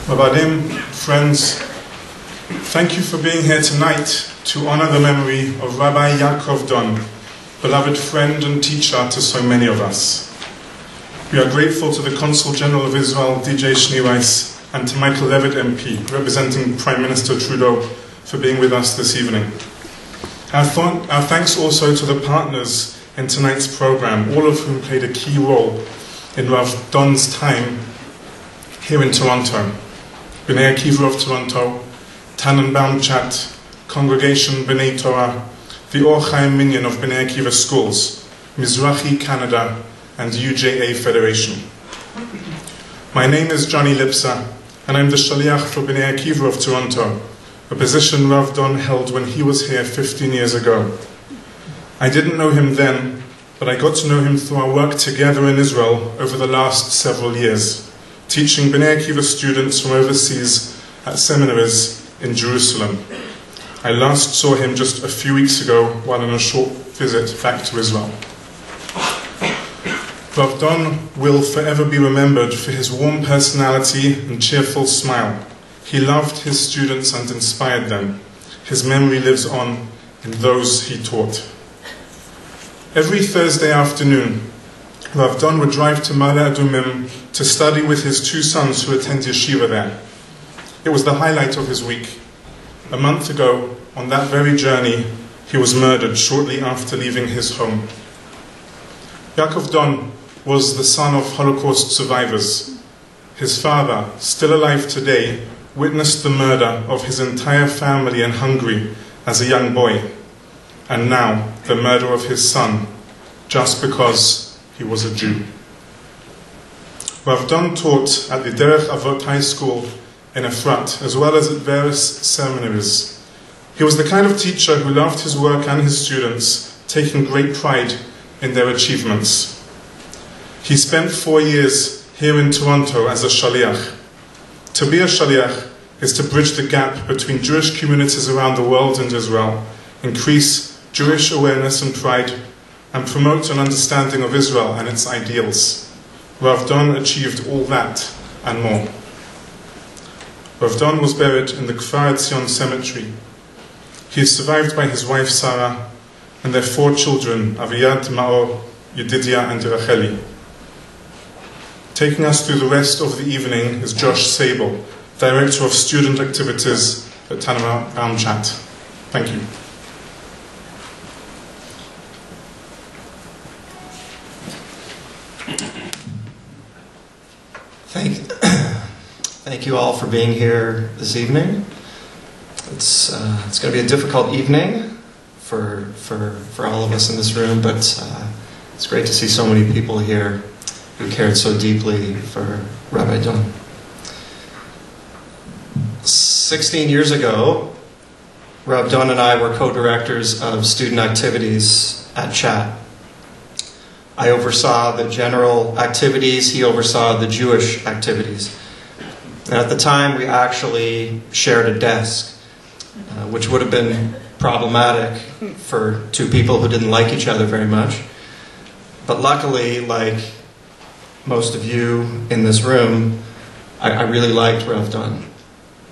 Rabbanim, friends, thank you for being here tonight to honor the memory of Rabbi Yaacov Don, beloved friend and teacher to so many of us. We are grateful to the Consul General of Israel, DJ Schneeweiss, and to Michael Levitt MP, representing Prime Minister Trudeau, for being with us this evening. Our thanks also to the partners in tonight's program, all of whom played a key role in Rav Don's time here in Toronto. Bnei Akiva of Toronto, Tanenbaum Chat, Congregation Bnei Torah, the Chaim Minyan of Bnei Akiva Schools, Mizrachi Canada, and UJA Federation. My name is Johnny Lipsa, and I'm the Shaliach for Bnei Akiva of Toronto, a position Rav Don held when he was here 15 years ago. I didn't know him then, but I got to know him through our work together in Israel over the last several years, teaching Bnei Akiva students from overseas at seminaries in Jerusalem. I last saw him just a few weeks ago while on a short visit back to Israel. Rav Don will forever be remembered for his warm personality and cheerful smile. He loved his students and inspired them. His memory lives on in those he taught. Every Thursday afternoon, Rav Don would drive to Ma'ale Adumim to study with his two sons who attend yeshiva there. It was the highlight of his week. A month ago, on that very journey, he was murdered shortly after leaving his home. Yaacov Don was the son of Holocaust survivors. His father, still alive today, witnessed the murder of his entire family in Hungary as a young boy, and now the murder of his son, just because he was a Jew. Rav Don taught at the Derech Avot High School in Efrat, as well as at various seminaries. He was the kind of teacher who loved his work and his students, taking great pride in their achievements. He spent 4 years here in Toronto as a shaliach. To be a shaliach is to bridge the gap between Jewish communities around the world and Israel, increase Jewish awareness and pride, and promote an understanding of Israel and its ideals. Rav Don achieved all that and more. Rav Don was buried in the Kfar Etzion cemetery. He is survived by his wife Sarah and their 4 children, Aviyad, Maor, Yedidia, and Racheli. Taking us through the rest of the evening is Josh Sable, Director of Student Activities at Tanenbaum Chat. Thank you. Thank you all for being here this evening. It's going to be a difficult evening for all of us in this room, but it's great to see so many people here who cared so deeply for Rabbi Don. 16 years ago, Rav Don and I were co-directors of student activities at Chat. I oversaw the general activities, he oversaw the Jewish activities. And at the time, we actually shared a desk, which would have been problematic for 2 people who didn't like each other very much. But luckily, like most of you in this room, I really liked Rav Don.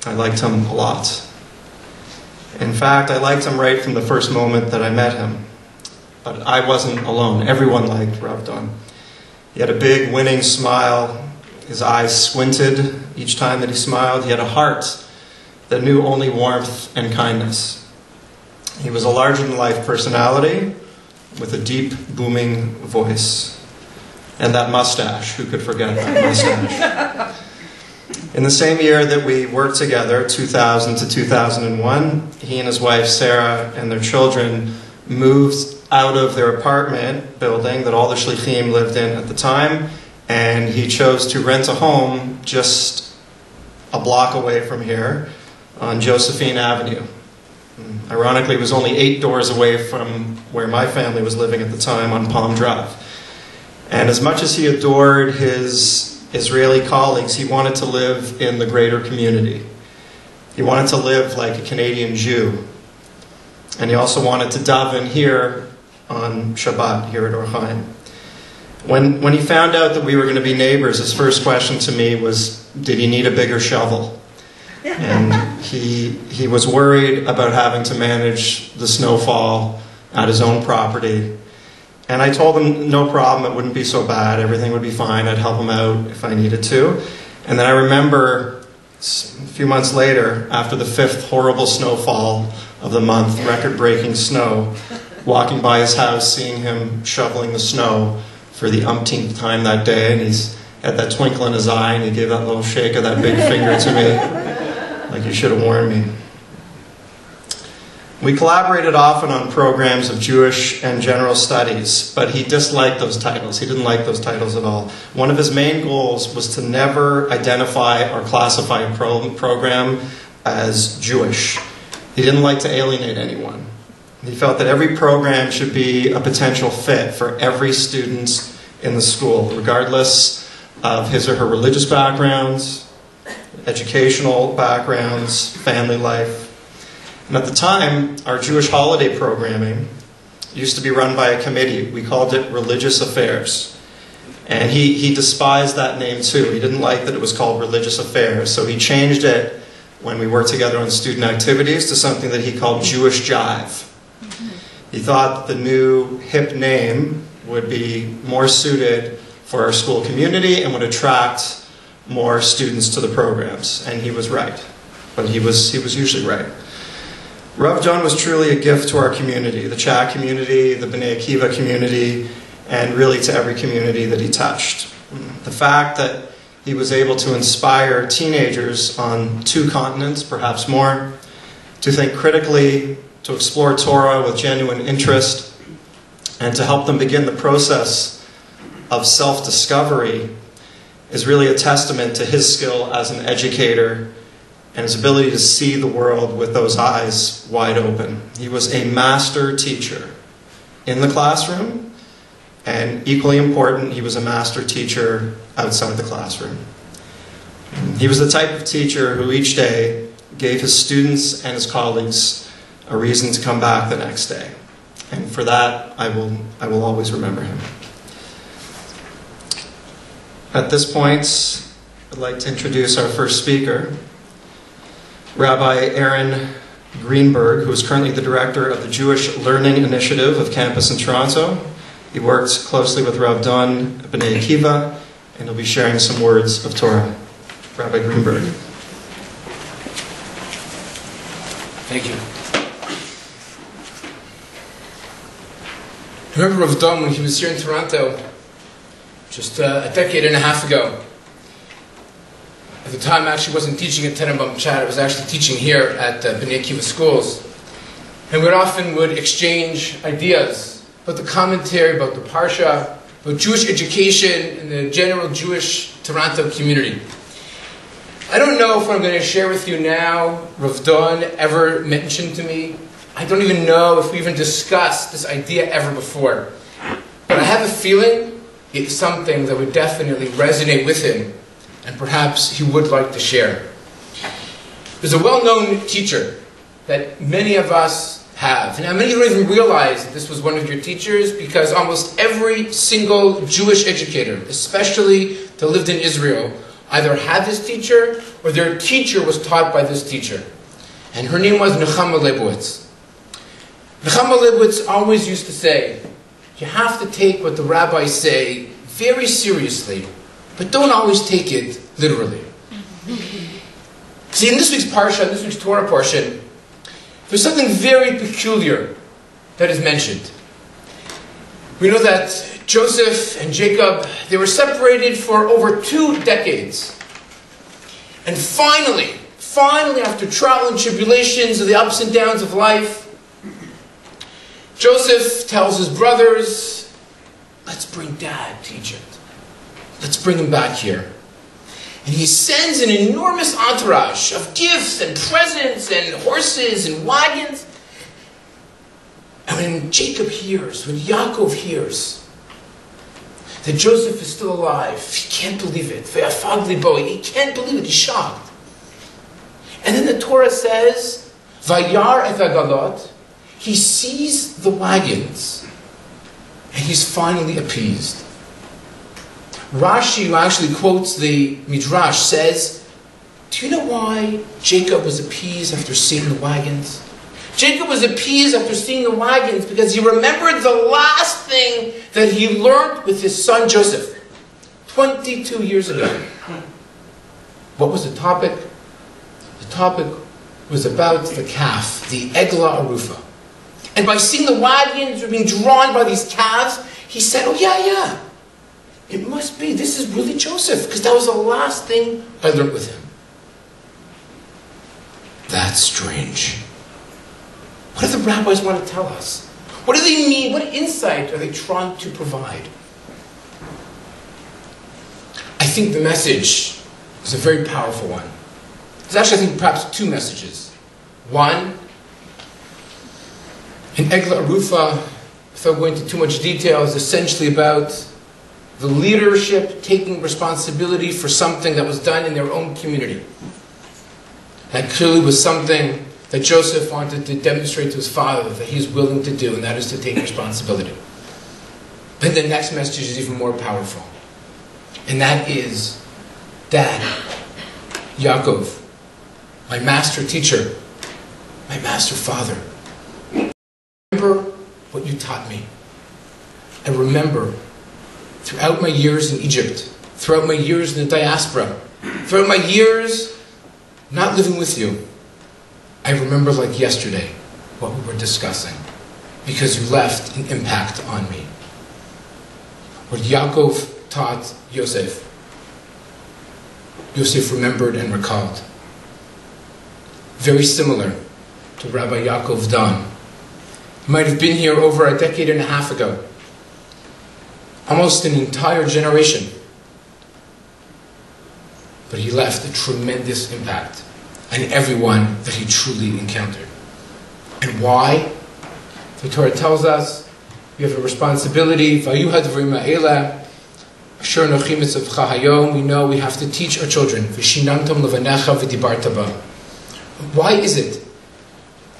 I liked him a lot. In fact, I liked him right from the first moment that I met him. But I wasn't alone. Everyone liked Rav Don. He had a big, winning smile. His eyes squinted each time that he smiled. He had a heart that knew only warmth and kindness. He was a larger-than-life personality with a deep, booming voice. And that mustache. Who could forget that mustache? In the same year that we worked together, 2000 to 2001, he and his wife, Sarah, and their children moved out of their apartment building that all the Shlichim lived in at the time, and he chose to rent a home just a block away from here on Josephine Avenue. Ironically, it was only 8 doors away from where my family was living at the time on Palm Drive. And as much as he adored his Israeli colleagues, he wanted to live in the greater community. He wanted to live like a Canadian Jew. And he also wanted to daven here on Shabbat, here at Chaim. When he found out that we were going to be neighbors, his first question to me was, did he need a bigger shovel? And he was worried about having to manage the snowfall at his own property. And I told him, no problem, it wouldn't be so bad, everything would be fine, I'd help him out if I needed to. And then I remember a few months later, after the 5th horrible snowfall of the month, record-breaking snow, walking by his house, seeing him shoveling the snow for the umpteenth time that day, and he's had that twinkle in his eye, and he gave that little shake of that big finger to me, like you should have warned me. We collaborated often on programs of Jewish and general studies, but he disliked those titles. He didn't like those titles at all. One of his main goals was to never identify or classify a program as Jewish. He didn't like to alienate anyone. He felt that every program should be a potential fit for every student in the school, regardless of his or her religious backgrounds, educational backgrounds, family life. And at the time, our Jewish holiday programming used to be run by a committee. We called it Religious Affairs. And he despised that name too. He didn't like that it was called Religious Affairs. So he changed it when we worked together on student activities to something that he called Jewish Jive. He thought the new hip name would be more suited for our school community and would attract more students to the programs. And he was right. But he was usually right. Rav Don was truly a gift to our community, the Chat community, the Bnei Akiva community, and really to every community that he touched. The fact that he was able to inspire teenagers on 2 continents, perhaps more, to think critically, to explore Torah with genuine interest, and to help them begin the process of self-discovery is really a testament to his skill as an educator and his ability to see the world with those eyes wide open. He was a master teacher in the classroom, and equally important, he was a master teacher outside the classroom. He was the type of teacher who each day gave his students and his colleagues a reason to come back the next day. And for that, I will always remember him. At this point, I'd like to introduce our first speaker, Rabbi Aaron Greenberg, who is currently the director of the Jewish Learning Initiative of campus in Toronto. He works closely with Rav Don, Bnei Akiva, and he'll be sharing some words of Torah. Rabbi Greenberg. Thank you. I remember Rav Don when he was here in Toronto just a decade and a half ago. At the time, I actually wasn't teaching at Tanenbaum Chat. I was actually teaching here at Bnei Akiva schools. And we often would exchange ideas about the commentary, about the Parsha, about Jewish education and the general Jewish Toronto community. I don't know if what I'm going to share with you now, Rav Don ever mentioned to me. I don't even know if we even discussed this idea ever before. But I have a feeling it's something that would definitely resonate with him, and perhaps he would like to share. There's a well-known teacher that many of us have. And many of you don't even realize that this was one of your teachers, because almost every single Jewish educator, especially that lived in Israel, either had this teacher or their teacher was taught by this teacher. And her name was Nechama Leibowitz. Nechama Leibowitz always used to say, you have to take what the rabbis say very seriously, but don't always take it literally. See, in this week's Parsha, this week's Torah portion, there's something very peculiar that is mentioned. We know that Joseph and Jacob, they were separated for over 2 decades. And finally, after trial and tribulations of the ups and downs of life, Joseph tells his brothers, let's bring Dad to Egypt. Let's bring him back here. And he sends an enormous entourage of gifts and presents and horses and wagons. And when Jacob hears, when Yaacov hears that Joseph is still alive, he can't believe it. He can't believe it. He's shocked. And then the Torah says, Vayar et hagalot, he sees the wagons, and he's finally appeased. Rashi, who actually quotes the Midrash, says, do you know why Jacob was appeased after seeing the wagons? Jacob was appeased after seeing the wagons because he remembered the last thing that he learned with his son Joseph 22 years ago. What was the topic? The topic was about the calf, the Egla Arufa. And by seeing the wagons being drawn by these calves, he said, oh yeah, it must be, this is really Joseph, because that was the last thing I learned with him. That's strange. What do the rabbis want to tell us? What do they mean? What insight are they trying to provide? I think the message is a very powerful one. There's actually, I think, perhaps two messages. One, in Egla Arufa, without going into too much detail, is essentially about the leadership taking responsibility for something that was done in their own community. That clearly was something that Joseph wanted to demonstrate to his father that he's willing to do, and that is to take responsibility. But the next message is even more powerful. And that is, Dad, Yaacov, my master teacher, my master father, remember what you taught me. I remember throughout my years in Egypt, throughout my years in the diaspora, throughout my years not living with you, I remember like yesterday what we were discussing, because you left an impact on me. What Yaakov taught Yosef, Yosef remembered and recalled. Very similar to Rabbi Yaakov Dan. He might have been here over a decade and a half ago. Almost an entire generation. But he left a tremendous impact on everyone that he truly encountered. And why? The Torah tells us we have a responsibility. We know we have to teach our children. Why is it?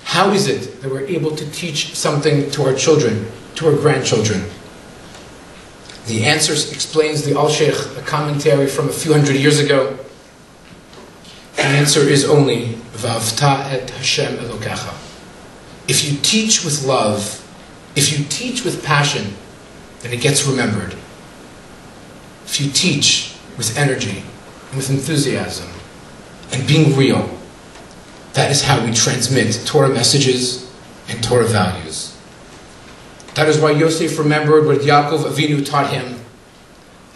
How is it that we're able to teach something to our children, to our grandchildren? The answer explains the Al-Sheikh, a commentary from a few hundred years ago. The answer is only V'avta et Hashem Elokecha. If you teach with love, if you teach with passion, then it gets remembered. If you teach with energy and with enthusiasm and being real, that is how we transmit Torah messages and Torah values. That is why Yosef remembered what Yaakov Avinu taught him.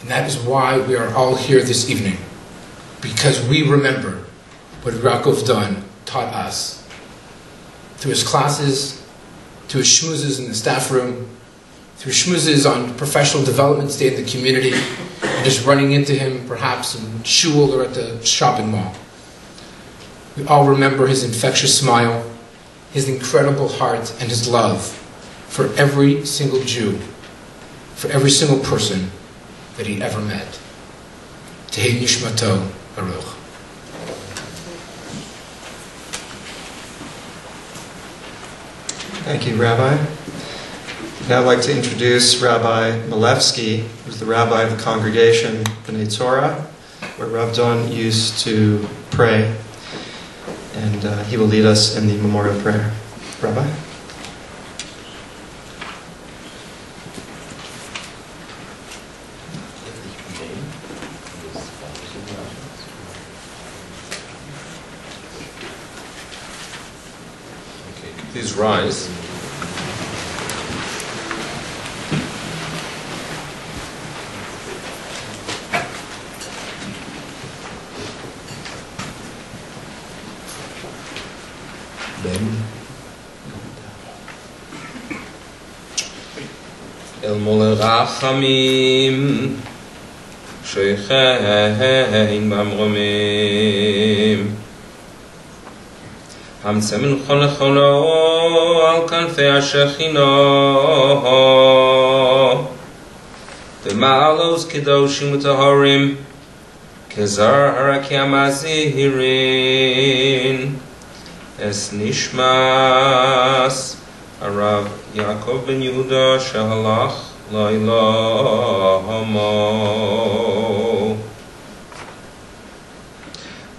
And that is why we are all here this evening. Because we remember what Yaakov Dan taught us. Through his classes, through his shmoozes in the staff room, through shmoozes on professional development day in the community, and just running into him perhaps in shul or at the shopping mall. We all remember his infectious smile, his incredible heart, and his love for every single Jew, for every single person that he ever met. Tehei Nishmato Baruch. Thank you, Rabbi. Now I'd like to introduce Rabbi Milevsky, who's the rabbi of the congregation Bnei Torah, where Rav Don used to pray, and he will lead us in the memorial prayer. Rabbi? Please rise. El Molel Rachamim Shechein Bamromim Hamsemin Cholechono Al Kanfei HaShechino B'ma'alos Kedoshim U'Tahorim Kezar Harakim Azihirin Es Nishmas Arav Yaakov ben Yehuda Shehalach Loilahamo.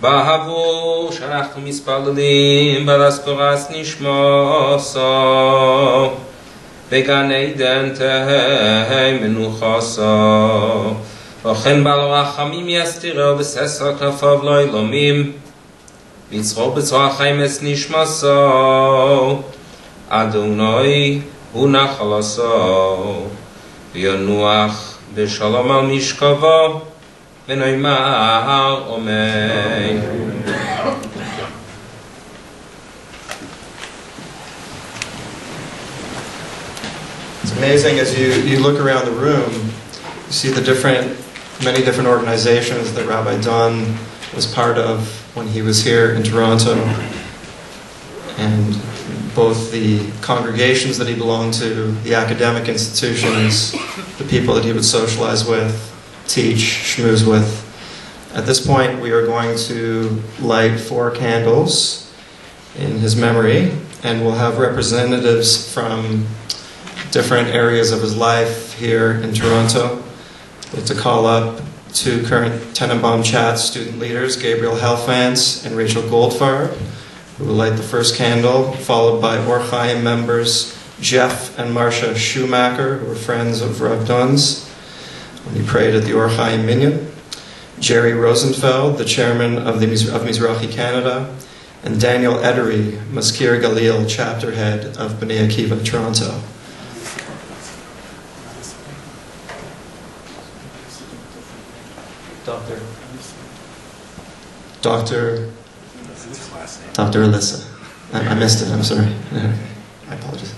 Bahavu sharachtu mispalalim balaskoras nishmaso began Eden tehei menuchaso v'chen balo achamim yastiro v'sesa knafav loilomim v'yitzro b'tzro Chaim es nishmaso Adonai hu nachalaso v'yonuach b'shalom al mishkavo v'noimar omein. It's amazing as you look around the room, you see the many different organizations that Rabbi Don was part of when he was here in Toronto, and both the congregations that he belonged to, the academic institutions, the people that he would socialize with, teach, schmooze with. At this point, we are going to light 4 candles in his memory, and we'll have representatives from different areas of his life here in Toronto. I'd like to call up 2 current Tanenbaum Chat student leaders, Gabriel Helfance and Rachel Goldfarb, who will light the first candle, followed by Chaim members Jeff and Marcia Schumacher, who were friends of Rav Don's when he prayed at the Chaim Minyan, Jerry Rosenfeld, the chairman of Mizrachi Canada, and Daniel Edery, Maskir Galil, chapter head of Bnei Akiva, Toronto. Dr. Alyssa. I missed it, I'm sorry. I apologize.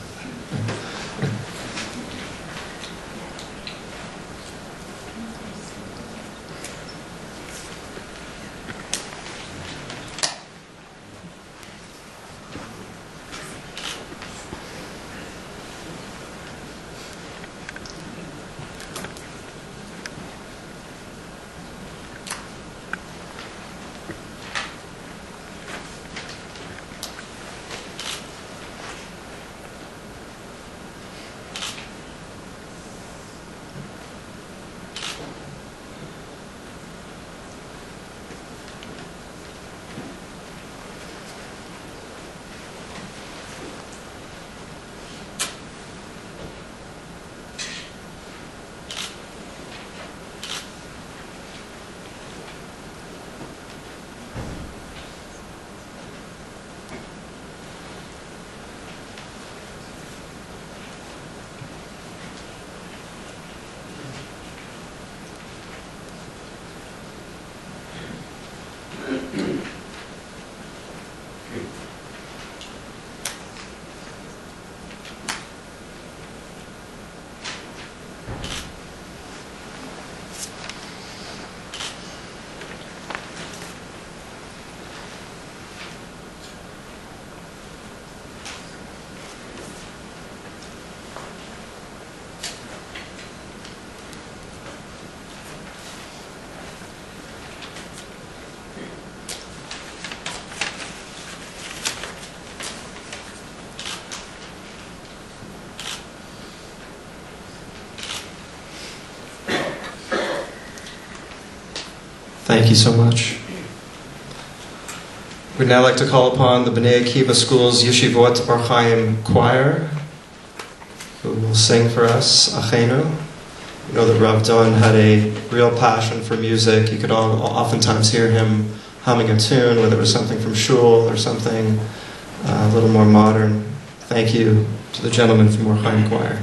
Thank you so much. We'd now like to call upon the Bnei Akiva School's Yeshivot Or Chaim choir, who will sing for us Achenu. You know that Rav Don had a real passion for music. You could oftentimes hear him humming a tune, whether it was something from Shul or something a little more modern. Thank you to the gentleman from Or Chaim choir.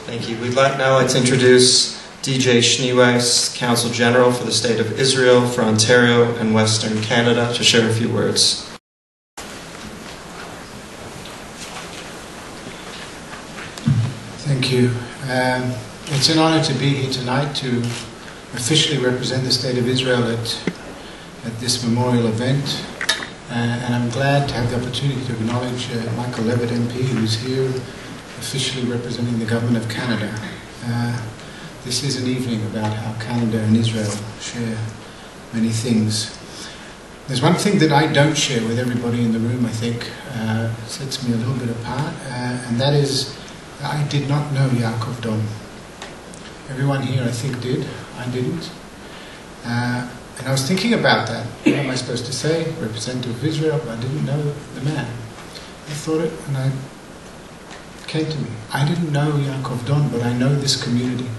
Thank you. Now I'd like to introduce DJ Schneeweiss, Consul General for the State of Israel for Ontario and Western Canada, to share a few words. Thank you. It's an honor to be here tonight to officially represent the State of Israel at this memorial event. And I'm glad to have the opportunity to acknowledge Michael Levitt MP, who's here officially representing the Government of Canada. This is an evening about how Canada and Israel share many things. There's one thing that I don't share with everybody in the room, I think, sets me a little bit apart, and that is I did not know Yaacov Don. Everyone here, I think, did. I didn't. And I was thinking about that. What am I supposed to say? Representative of Israel, but I didn't know the man. I thought it, and it came to me. I didn't know Yaacov Don, but I know this community.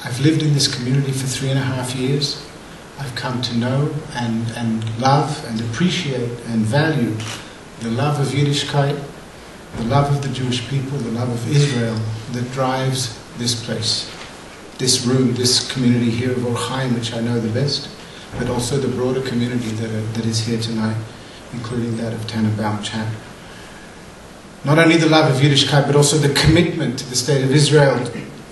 I've lived in this community for 3.5 years. I've come to know and love and appreciate and value the love of Yiddishkeit, the love of the Jewish people, the love of Israel that drives this place, this room, this community here of Chaim, which I know the best, but also the broader community that is here tonight, including that of Tanenbaum chat. Not only the love of Yiddishkeit, but also the commitment to the State of Israel,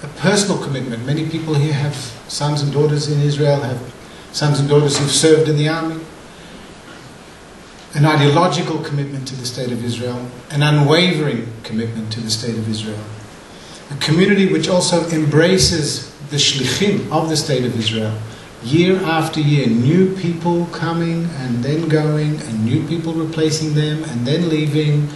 a personal commitment. Many people here have sons and daughters in Israel, have sons and daughters who've served in the army. An ideological commitment to the State of Israel, an unwavering commitment to the State of Israel. A community which also embraces the Shloshim of the State of Israel. Year after year, new people coming and then going, and new people replacing them and then leaving.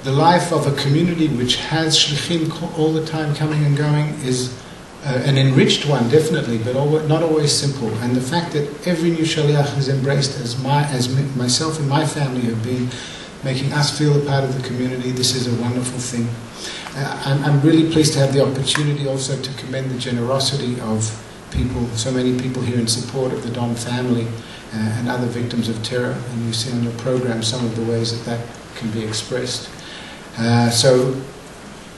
The life of a community which has Shloshim all the time coming and going is an enriched one, definitely, but not always simple. And the fact that every new Shaliach is embraced as myself and my family have been, making us feel a part of the community, this is a wonderful thing. I'm really pleased to have the opportunity also to commend the generosity of people, so many people here in support of the Don family and other victims of terror. And you see on your program some of the ways that can be expressed. So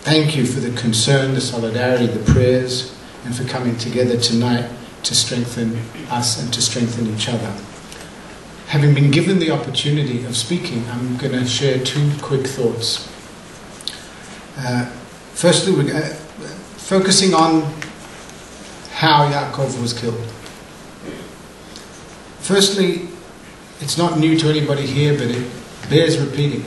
thank you for the concern, the solidarity, the prayers, and for coming together tonight to strengthen us and to strengthen each other. Having been given the opportunity of speaking, I'm going to share 2 quick thoughts. Firstly, we're focusing on how Yaacov was killed. Firstly, it's not new to anybody here, but it bears repeating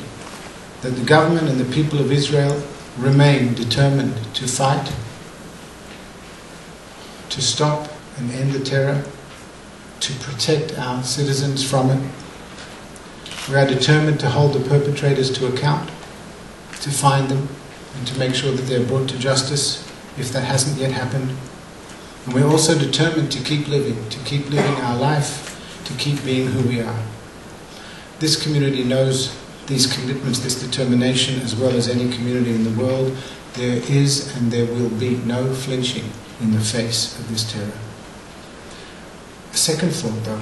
that the government and the people of Israel remain determined to fight, to stop and end the terror, to protect our citizens from it. We are determined to hold the perpetrators to account, to find them, and to make sure that they're brought to justice if that hasn't yet happened. And we're also determined to keep living our life, to keep being who we are. This community knows these commitments, this determination, as well as any community in the world. There is and there will be no flinching in the face of this terror. A second thought, though,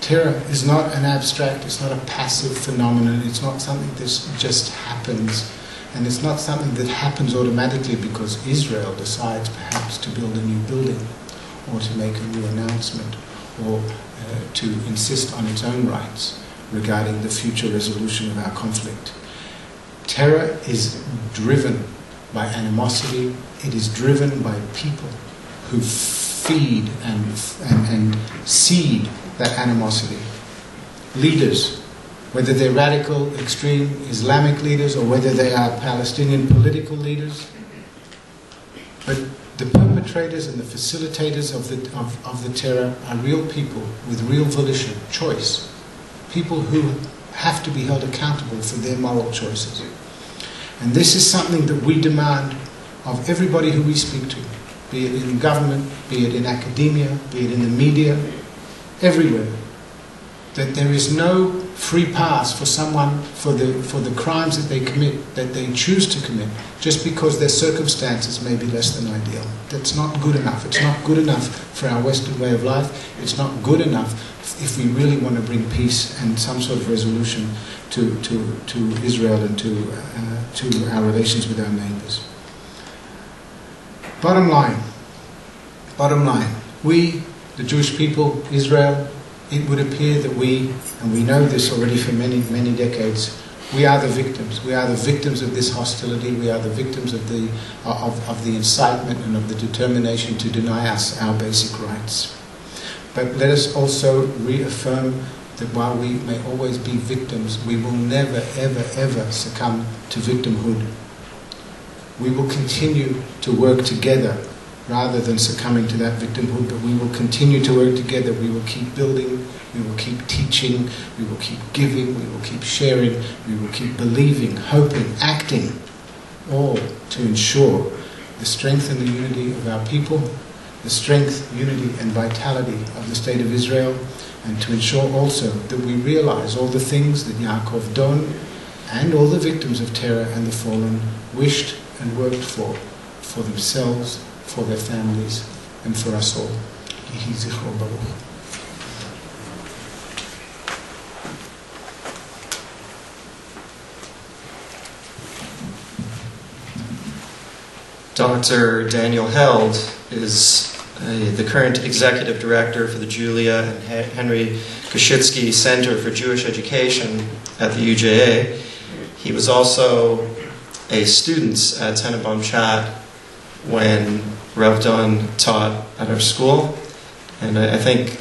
terror is not an abstract, it's not a passive phenomenon, it's not something that just happens, and it's not something that happens automatically because Israel decides perhaps to build a new building, or to make a new announcement, or to insist on its own rights regarding the future resolution of our conflict. Terror is driven by animosity, it is driven by people who feed and seed that animosity. Leaders, whether they're radical, extreme Islamic leaders, or whether they are Palestinian political leaders, but the perpetrators and the facilitators of the terror are real people with real volition, choice. People who have to be held accountable for their moral choices. And this is something that we demand of everybody who we speak to, be it in government, be it in academia, be it in the media, everywhere. That there is no free pass for someone for the crimes that they commit, that they choose to commit, just because their circumstances may be less than ideal. That's not good enough. It's not good enough for our Western way of life. It's not good enough if we really want to bring peace and some sort of resolution to Israel and to our relations with our neighbors. Bottom line, we, the Jewish people, Israel, it would appear that we, and we know this already for many, many decades, we are the victims. We are the victims of this hostility. We are the victims of the incitement and of the determination to deny us our basic rights. But let us also reaffirm that while we may always be victims, we will never, ever, ever succumb to victimhood. We will continue to work together rather than succumbing to that victimhood, but we will continue to work together. We will keep building, we will keep teaching, we will keep giving, we will keep sharing, we will keep believing, hoping, acting, all to ensure the strength and the unity of our people, the strength, unity and vitality of the State of Israel, and to ensure also that we realize all the things that Yaacov Don and all the victims of terror and the fallen wished and worked for themselves, for their families, and for us all. Yehi zichro baruch. Dr. Daniel Held is the current executive director for the Julia and Henry Koshitsky Center for Jewish Education at the UJA. He was also a student at Tanenbaum Chat when Rav Don taught at our school. And I think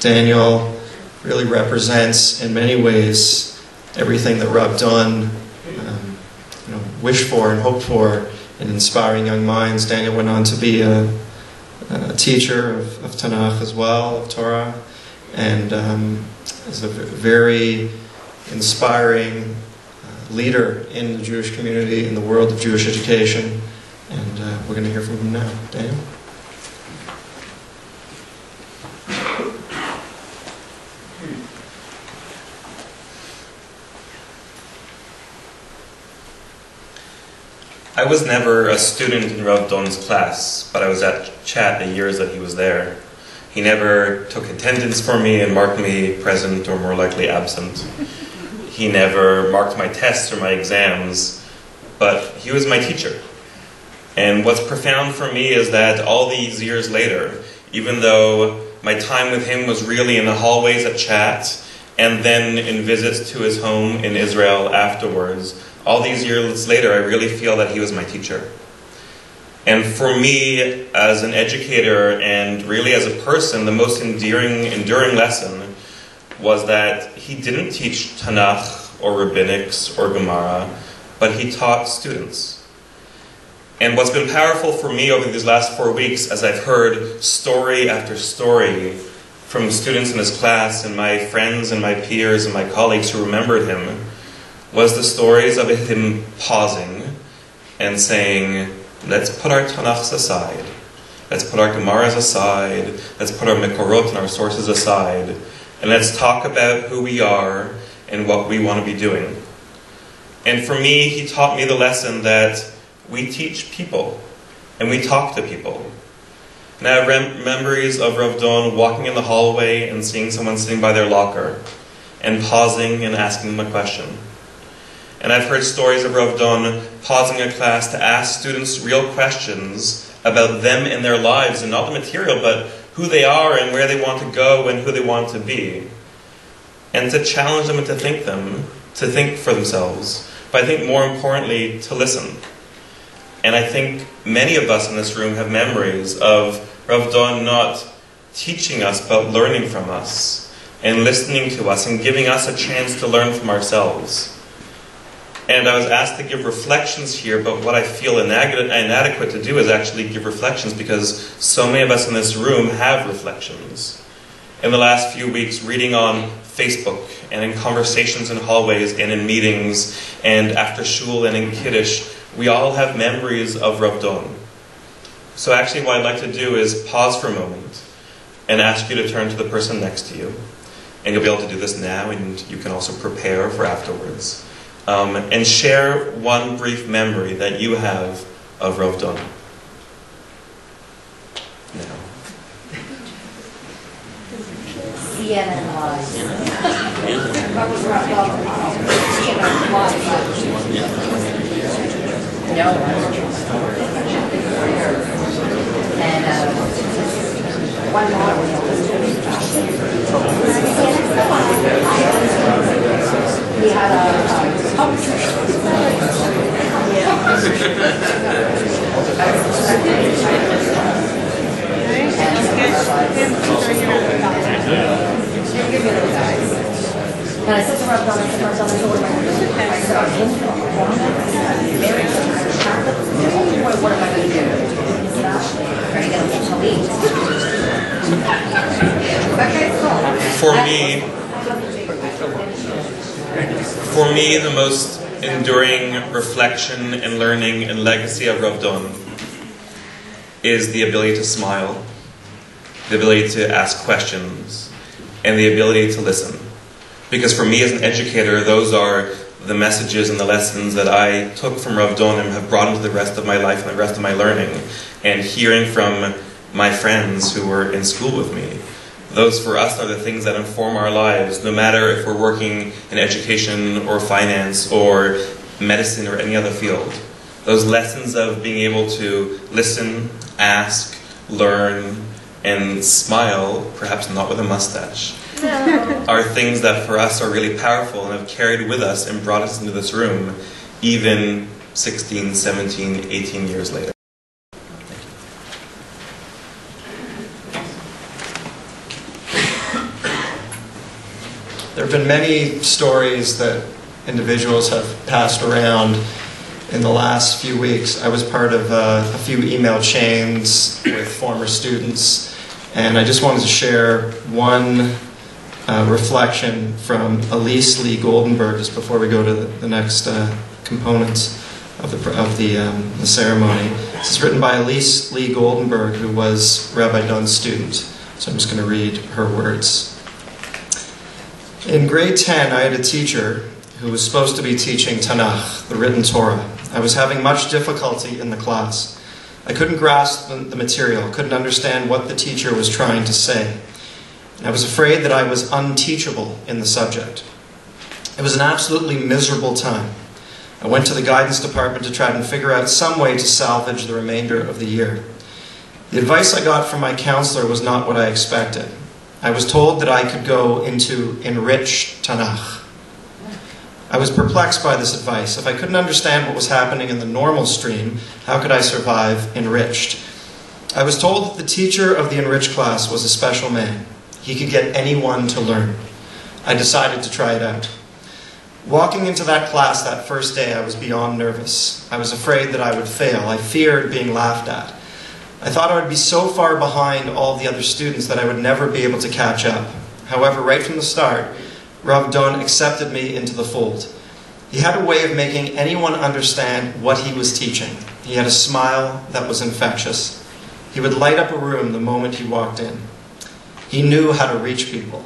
Daniel really represents, in many ways, everything that Rav Don wished for and hoped for in inspiring young minds. Daniel went on to be a teacher of Tanakh as well, of Torah, and is a very inspiring leader in the Jewish community, in the world of Jewish education. And we're going to hear from him now. Daniel? I was never a student in Rav Don's class, but I was at Chat the years that he was there. He never took attendance for me and marked me present or more likely absent. He never marked my tests or my exams, but he was my teacher. And what's profound for me is that all these years later, even though my time with him was really in the hallways at Chat and then in visits to his home in Israel afterwards, all these years later, I really feel that he was my teacher. And for me, as an educator and really as a person, the most enduring lesson was that he didn't teach Tanakh or Rabbinics or Gemara, but he taught students. And what's been powerful for me over these last 4 weeks, as I've heard story after story from students in his class and my friends and my peers and my colleagues who remembered him, was the stories of him pausing and saying, let's put our Tanakhs aside, let's put our Gemaras aside, let's put our Mekorot and our sources aside, and let's talk about who we are and what we want to be doing. And for me, he taught me the lesson that we teach people and we talk to people. And I have memories of Rav Don walking in the hallway and seeing someone sitting by their locker and pausing and asking them a question. And I've heard stories of Rav Don pausing a class to ask students real questions about them and their lives, and not the material, but who they are and where they want to go and who they want to be. And to challenge them and to think for themselves, but I think more importantly, to listen. And I think many of us in this room have memories of Rav Don not teaching us, but learning from us, and listening to us, and giving us a chance to learn from ourselves. And I was asked to give reflections here, but what I feel inadequate to do is actually give reflections, because so many of us in this room have reflections. In the last few weeks, reading on Facebook, and in conversations in hallways, and in meetings, and after shul, and in Kiddush, we all have memories of Rav Don. So actually what I'd like to do is pause for a moment, and ask you to turn to the person next to you. And you'll be able to do this now, and you can also prepare for afterwards. And share one brief memory that you have of Rav Don. Now. One more. We had and I said to Rav Don, I said, I said, what am I going to do? Trying to get a to leave. For me, the most enduring reflection and learning and legacy of Rav Don is the ability to smile, the ability to ask questions, and the ability to listen. Because for me as an educator, those are the messages and the lessons that I took from Rav Don and have brought into the rest of my life and the rest of my learning. And hearing from my friends who were in school with me, those for us are the things that inform our lives, no matter if we're working in education or finance or medicine or any other field. Those lessons of being able to listen, ask, learn, and smile, perhaps not with a mustache, are things that for us are really powerful and have carried with us and brought us into this room even 16, 17, 18 years later. There have been many stories that individuals have passed around in the last few weeks. I was part of a few email chains with former students, and I just wanted to share one reflection from Elise Lee Goldenberg just before we go to the next components of the ceremony. This is written by Elise Lee Goldenberg, who was Rabbi Dun's student. So I'm just going to read her words. In grade 10, I had a teacher who was supposed to be teaching Tanakh, the written Torah. I was having much difficulty in the class. I couldn't grasp the material, couldn't understand what the teacher was trying to say. And I was afraid that I was unteachable in the subject. It was an absolutely miserable time. I went to the guidance department to try and figure out some way to salvage the remainder of the year. The advice I got from my counselor was not what I expected. I was told that I could go into enriched Tanakh. I was perplexed by this advice. If I couldn't understand what was happening in the normal stream, how could I survive enriched? I was told that the teacher of the enriched class was a special man. He could get anyone to learn. I decided to try it out. Walking into that class that first day, I was beyond nervous. I was afraid that I would fail. I feared being laughed at. I thought I would be so far behind all the other students that I would never be able to catch up. However, right from the start, Rav Don accepted me into the fold. He had a way of making anyone understand what he was teaching. He had a smile that was infectious. He would light up a room the moment he walked in. He knew how to reach people.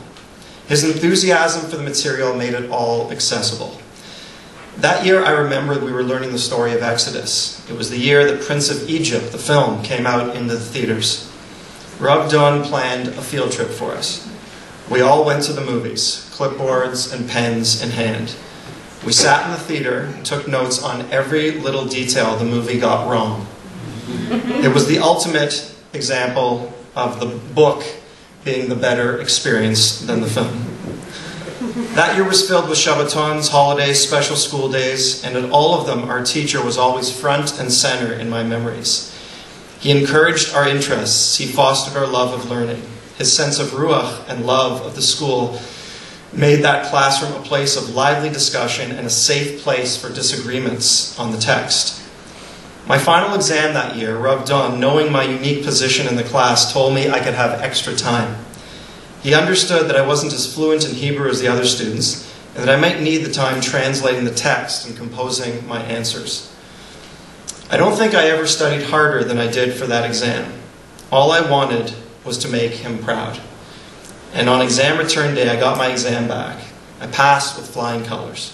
His enthusiasm for the material made it all accessible. That year, I remember we were learning the story of Exodus. It was the year that Prince of Egypt, the film, came out into the theaters. Rav Don planned a field trip for us. We all went to the movies, clipboards and pens in hand. We sat in the theater and took notes on every little detail the movie got wrong. It was the ultimate example of the book being the better experience than the film. That year was filled with Shabbatons, holidays, special school days, and at all of them, our teacher was always front and center in my memories. He encouraged our interests. He fostered our love of learning. His sense of ruach and love of the school made that classroom a place of lively discussion and a safe place for disagreements on the text. My final exam that year, Rav Don, knowing my unique position in the class, told me I could have extra time. He understood that I wasn't as fluent in Hebrew as the other students, and that I might need the time translating the text and composing my answers. I don't think I ever studied harder than I did for that exam. All I wanted was to make him proud. And on exam return day, I got my exam back. I passed with flying colors.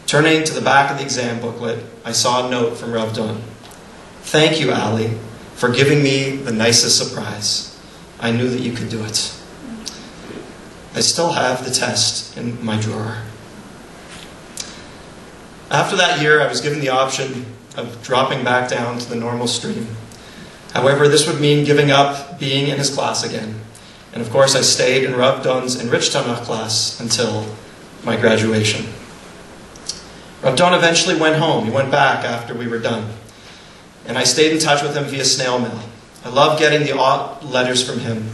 Turning to the back of the exam booklet, I saw a note from Rav Don. "Thank you, Ali, for giving me the nicest surprise. I knew that you could do it." I still have the test in my drawer. After that year, I was given the option of dropping back down to the normal stream. However, this would mean giving up being in his class again. And of course, I stayed in Rav Don's enriched Tanakh class until my graduation. Rav Don eventually went home. He went back after we were done. And I stayed in touch with him via snail mail. I loved getting the odd letters from him.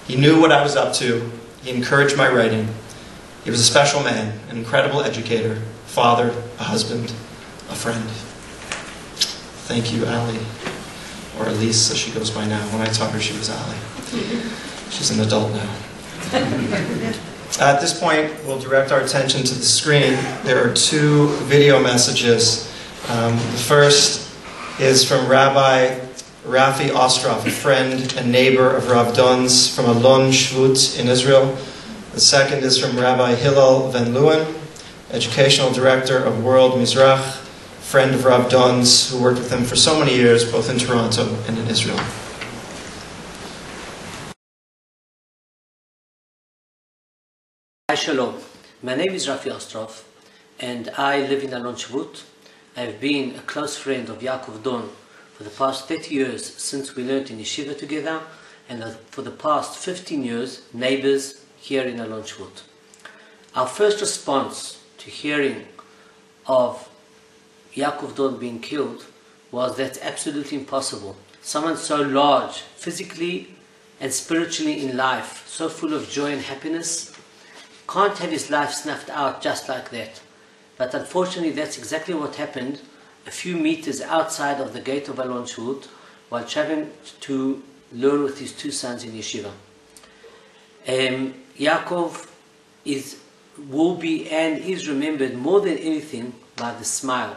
He knew what I was up to. He encouraged my writing. He was a special man, an incredible educator, father, a husband, a friend. Thank you, Ali. Or Elise, as she goes by now. When I taught her, she was Ali. She's an adult now. At this point, we'll direct our attention to the screen. There are two video messages. The first is from Rabbi Rafi Ostrov, a friend and neighbor of Rav Don's from Alon Shvut in Israel. The second is from Rabbi Hillel Van Leeuwen, educational director of World Mizrachi, friend of Rav Don's, who worked with him for so many years, both in Toronto and in Israel. Hi, Shalom. My name is Rafi Ostrov, and I live in Alon Shvut. I've been a close friend of Yaacov Don for the past 30 years since we learned in yeshiva together, and for the past 15 years, neighbors here in Alon Shvut. Our first response to hearing of Yaacov Don being killed was that's absolutely impossible. Someone so large, physically and spiritually in life, so full of joy and happiness, can't have his life snuffed out just like that. But unfortunately, that's exactly what happened a few meters outside of the gate of Alon Shvut while traveling to learn with his two sons in yeshiva. Yaakov will be and is remembered more than anything by the smile,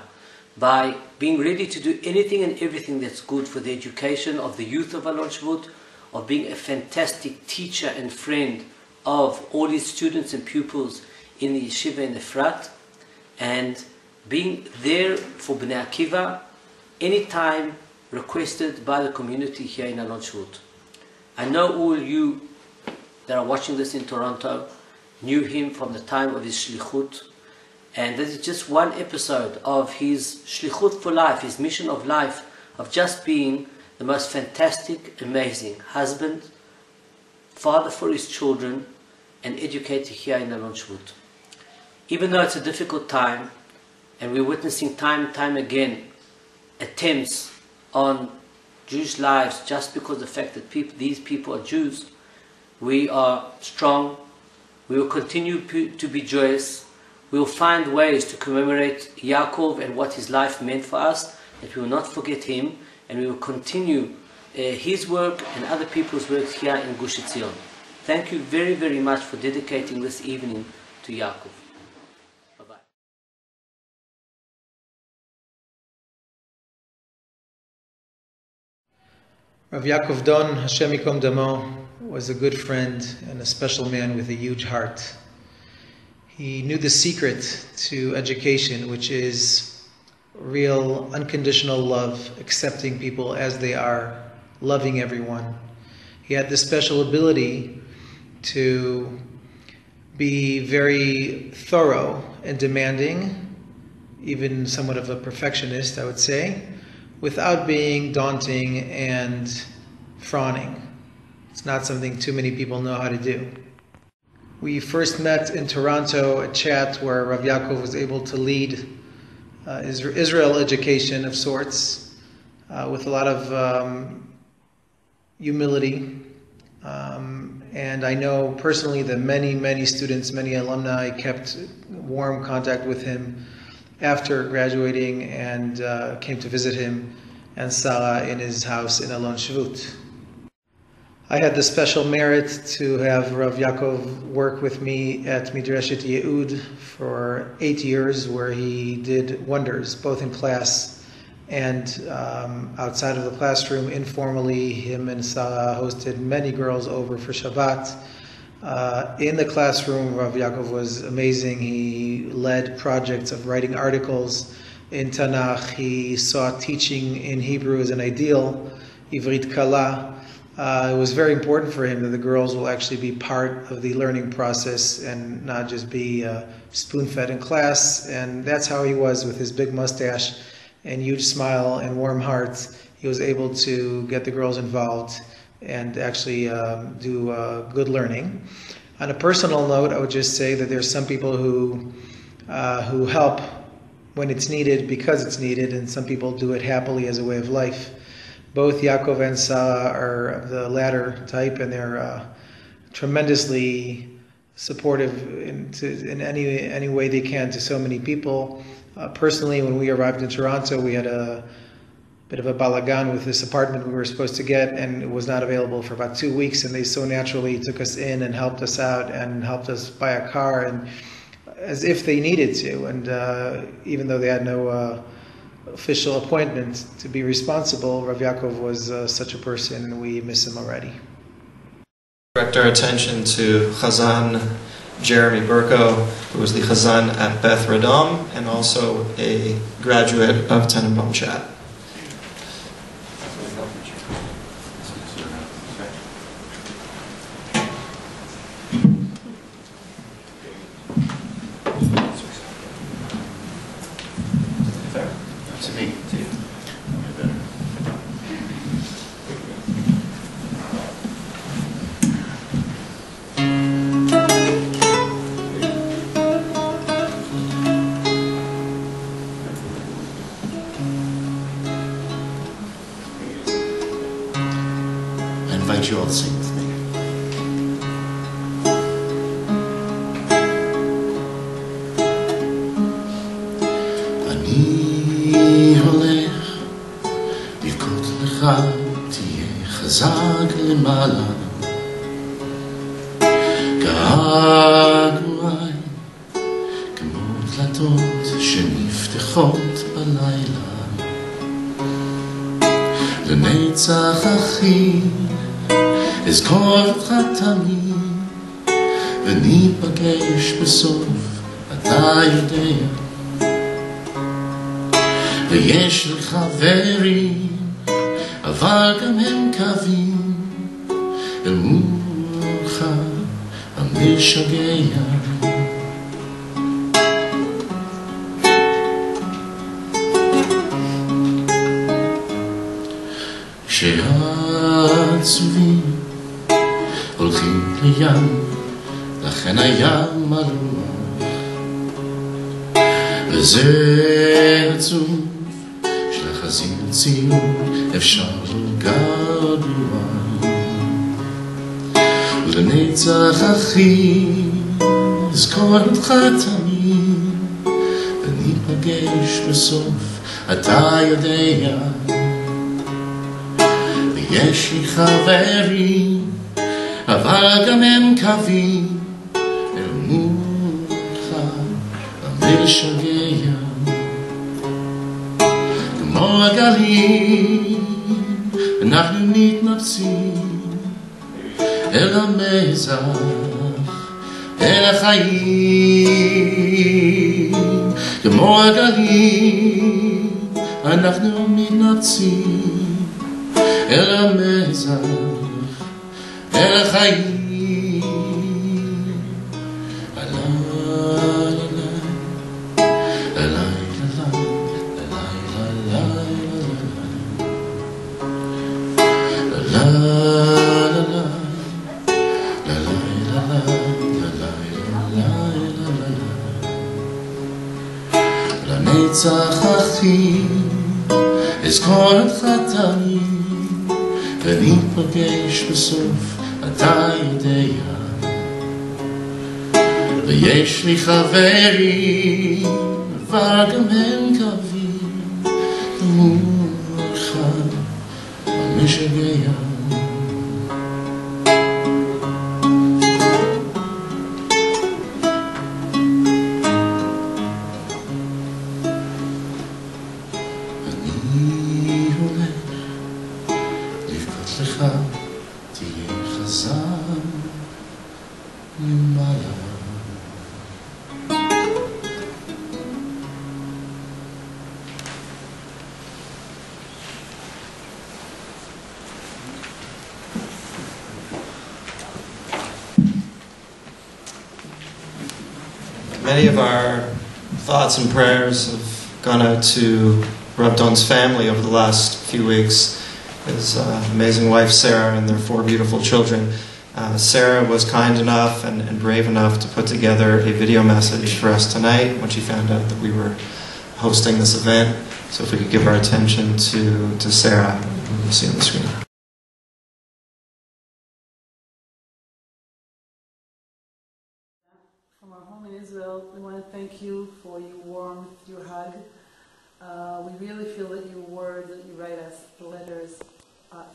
by being ready to do anything and everything that's good for the education of the youth of Alon Shvut, of being a fantastic teacher and friend of all his students and pupils in the yeshiva in Efrat, and being there for Bnei Akiva anytime requested by the community here in Alon Shvut. I know all you that are watching this in Toronto knew him from the time of his shlichut, and this is just one episode of his shlichut for life, his mission of life, of just being the most fantastic, amazing husband, father for his children, and educator here in Alon Shvut. Even though it's a difficult time, and we're witnessing time and time again attempts on Jewish lives just because of the fact that these people are Jews, we are strong. We will continue to be joyous. We will find ways to commemorate Yaacov and what his life meant for us, that we will not forget him, and we will continue his work and other people's work here in Gush Etzion. Thank you very, very much for dedicating this evening to Yaacov. Bye-bye. Rav Yaakov Don, Hashem Yikom Damo, was a good friend and a special man with a huge heart. He knew the secret to education, which is real unconditional love, accepting people as they are, loving everyone. He had the special ability to be very thorough and demanding, even somewhat of a perfectionist, I would say, without being daunting and fawning. It's not something too many people know how to do. We first met in Toronto, a chat where Rav Yaakov was able to lead Israel education of sorts, with a lot of humility. And I know personally that many students, many alumni kept warm contact with him after graduating and came to visit him and Sarah in his house in Alon Shvut. I had the special merit to have Rav Yaakov work with me at Midrashet Yehud for 8 years, where he did wonders, both in class and outside of the classroom. Informally, him and Sarah hosted many girls over for Shabbat. In the classroom, Rav Yaakov was amazing. He led projects of writing articles in Tanakh. He saw teaching in Hebrew as an ideal, Ivrit Kala. It was very important for him that the girls will actually be part of the learning process and not just be spoon-fed in class. And that's how he was, with his big mustache and huge smile and warm heart. He was able to get the girls involved and actually do good learning. On a personal note, I would just say that there's some people who help when it's needed because it's needed, and some people do it happily as a way of life. Both Yaakov and Sarah are of the latter type, and they're tremendously supportive in any way they can to so many people. Personally, when we arrived in Toronto, we had a bit of a balagan with this apartment we were supposed to get, and it was not available for about 2 weeks, and they so naturally took us in and helped us out and helped us buy a car, and as if they needed to. And even though they had no official appointment to be responsible, Rav Yaakov was such a person, and we miss him already. Direct our attention to Chazan Jeremy Burko, who was the Chazan at Beth Radom and also a graduate of Tanenbaum Chat. You all sing with me. אני הולך לבכות לך, תהיה חזק למעלה. געגועי כמו דלתות שנפתחות בלילה. לנצח אחי אזכור אותך תמיד, וניפגש בסוף, אתה יודע. ויש לי חברים, אבל גם הם קווים, אל מולך המשגע. כשהעצובים הולכים לים, לכן הים מלוח. וזה עצוב, שלחזיר ציון אפשר גדוע. ולנצח אחי, אזכור אותך תמיד, וניפגש בסוף, אתה יודע. ויש לי חברים, אבל גם הם קווים, אל מולך המשגע. כמו הגלים, אנחנו מתנפצים, אל המזח, אל החיים. כמו הגלים, אנחנו מתנפצים, אל המזח, אל החיים. לנצח אחי, אזכור אותך תמיד, וניפגש בסוף, אתה יודע. ויש לי חברים, אבל גם הם קווים, כמוך המשגע. Many of our thoughts and prayers have gone out to Rav Don's family over the last few weeks, his amazing wife Sarah and their 4 beautiful children. Sarah was kind enough and brave enough to put together a video message for us tonight when she found out that we were hosting this event. So if we could give our attention to Sarah, we'll see on the screen. From our home in Israel, we want to thank you for your warmth, your hug. We really feel that your words that you write us, the letters,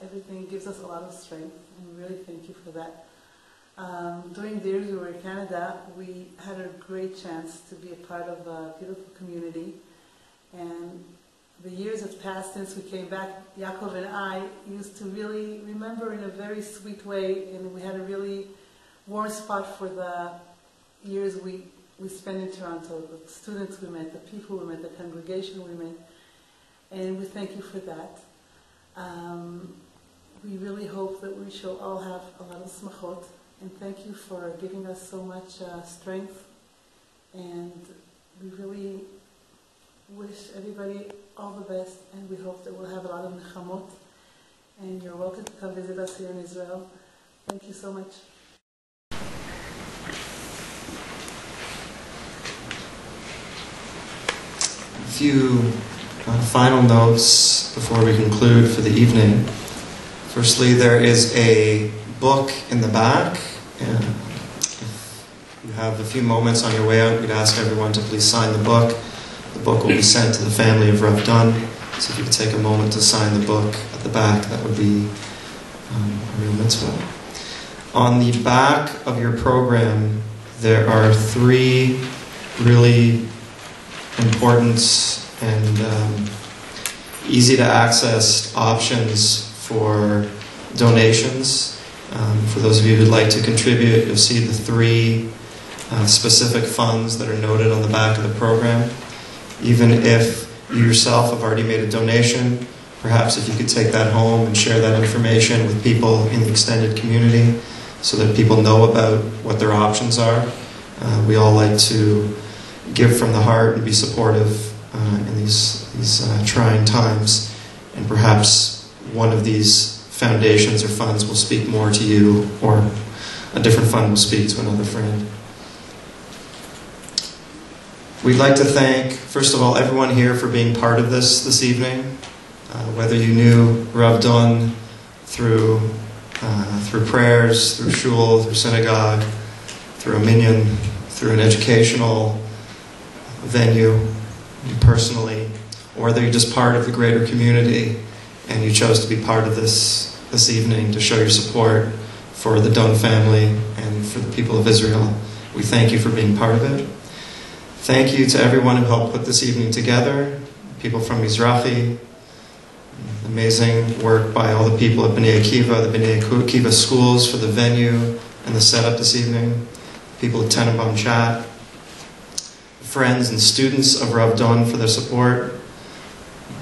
everything gives us a lot of strength, and we really thank you for that. During the years we were in Canada, we had a great chance to be a part of a beautiful community, and the years have passed since we came back. Yaacov and I used to really remember in a very sweet way, and we had a really warm spot for the years we spent in Toronto, the students we met, the people we met, the congregation we met, and we thank you for that. We really hope that we shall all have a lot of smachot, and thank you for giving us so much strength, and we really wish everybody all the best, and we hope that we'll have a lot of nechamot, and you're welcome to come visit us here in Israel. Thank you so much. A few final notes before we conclude for the evening. Firstly, there is a book in the back, and if you have a few moments on your way out, we'd ask everyone to please sign the book. The book will be sent to the family of Rav Don, so if you could take a moment to sign the book at the back, that would be a real mitzvah. On the back of your program, there are 3 really important and easy to access options for donations. For those of you who'd like to contribute, you'll see the 3 specific funds that are noted on the back of the program. Even if you yourself have already made a donation, perhaps if you could take that home and share that information with people in the extended community so that people know about what their options are. We all like to give from the heart and be supportive in these trying times, and perhaps one of these foundations or funds will speak more to you or a different friend will speak to another friend. We'd like to thank, first of all, everyone here for being part of this evening. Whether you knew Rav Don through prayers, through shul, through synagogue, through a minyan, through an educational venue, personally, or whether you're just part of the greater community and you chose to be part of this evening to show your support for the Don family and for the people of Israel. We thank you for being part of it. Thank you to everyone who helped put this evening together, people from Mizrachi, amazing work by all the people at Bnei Akiva, the Bnei Akiva schools for the venue and the setup this evening, people at Tanenbaum chat, friends and students of Rav Don for their support.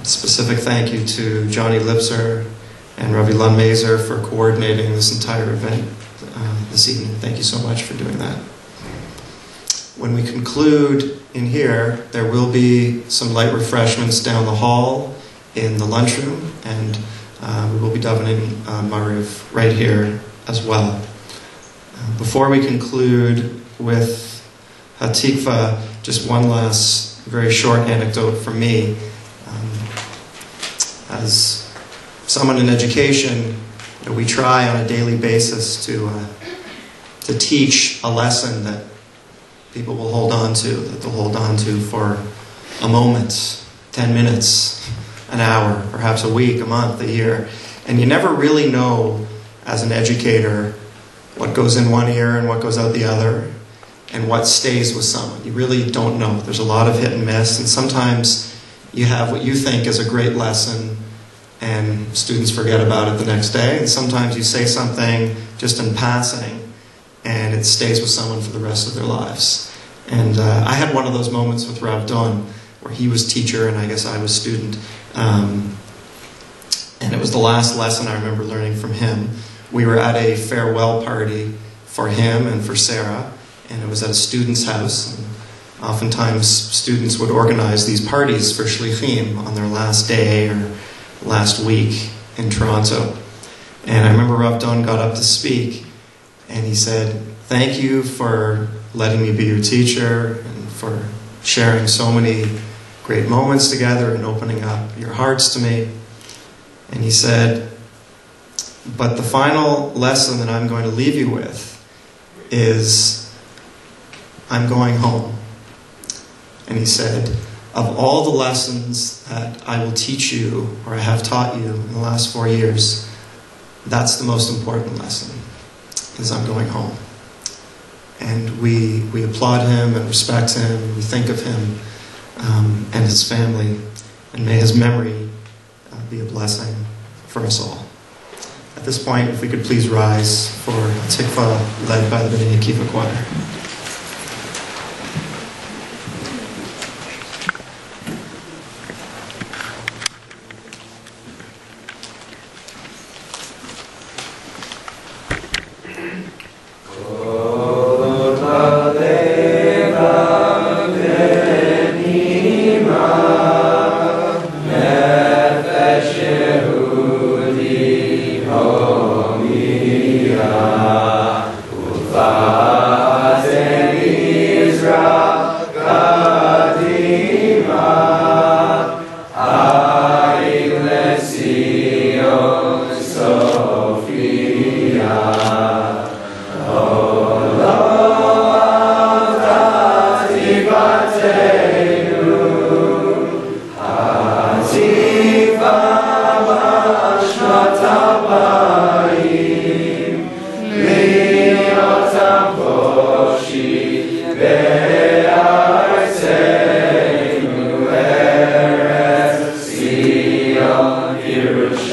Specific thank you to Johnny Lipser and Rav Ilan Mazer for coordinating this entire event this evening. Thank you so much for doing that. When we conclude in here, there will be some light refreshments down the hall in the lunchroom, and we will be davening Mariv right here as well. Before we conclude with Hatikva, just one last very short anecdote from me. As someone in education, we try on a daily basis to teach a lesson that people will hold on to, that they'll hold on to for a moment, 10 minutes, an hour, perhaps a week, a month, a year. And you never really know, as an educator, what goes in one ear and what goes out the other, and what stays with someone. You really don't know. There's a lot of hit and miss, and sometimes you have what you think is a great lesson, and students forget about it the next day, and sometimes you say something just in passing, and it stays with someone for the rest of their lives. And I had one of those moments with Rav Don, where he was teacher and I guess I was student. And it was the last lesson I remember learning from him. We were at a farewell party for him and for Sarah, and it was at a student's house. And oftentimes students would organize these parties for Shloshim on their last day or last week in Toronto. And I remember Rav Don got up to speak, and he said, "Thank you for letting me be your teacher and for sharing so many great moments together and opening up your hearts to me." And he said, "But the final lesson that I'm going to leave you with is I'm going home." And he said, "Of all the lessons that I will teach you, or I have taught you in the last 4 years, that's the most important lesson, is I'm going home." And we applaud him and respect him. We think of him and his family. And may his memory be a blessing for us all. At this point, if we could please rise for Tikva led by the Bnei Akiva choir. Yerushalayim,